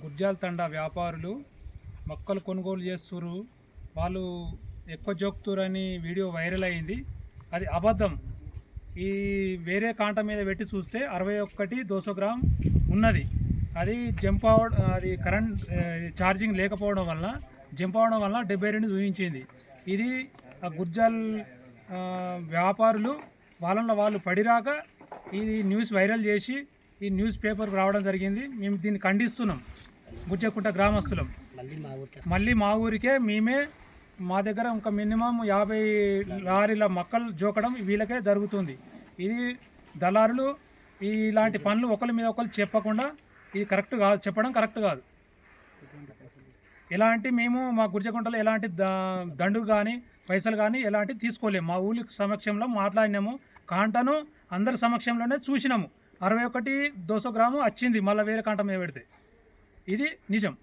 గుర్జాల తండా వ్యాపారులు మొక్కలు కొనుగోలు చేస్తున్నారు, వాళ్ళు ఎక్కువ జోక్తురని వీడియో వైరల్ అయింది. అది అబద్ధం. ఈ వేరే కాంట మీద పెట్టి చూస్తే 61 200 గ్రామ్ ఉన్నది. అది అది కరెంట్ ఛార్జింగ్ లేకపోవడం వల్ల జంప్ అవడం వల్ల 72 చూపించింది. ఇది గుర్జాల్ వ్యాపారులు వాళ్ళు పడిరాక ఇది న్యూస్ వైరల్ చేసి ఈ న్యూస్ పేపర్కి రావడం జరిగింది. మేము దీన్ని ఖండిస్తున్నాం. గుజ్జకుంట గ్రామస్తులం. మళ్ళీ మా ఊరికే మా దగ్గర ఇంకా మినిమం 50 లారీల మొక్కలు జోకడం వీళ్ళకే జరుగుతుంది. ఇది దళారులు ఇలాంటి పనులు ఒకరి మీద ఒకరు చెప్పకుండా ఇది కరెక్ట్ కాదు, చెప్పడం కరెక్ట్ కాదు. మేము మా గుర్జకుంటలో ఎలాంటి దండు కానీ పైసలు కానీ ఎలాంటి తీసుకోలేము. మా ఊరి సమక్షంలో మాట్లాడినాము, కాంటను అందరి సమక్షంలోనే చూసినాము. 61 200 గ్రాము వచ్చింది, మళ్ళీ వేరే కాంట మీద పెడితే. ఇది నిజం.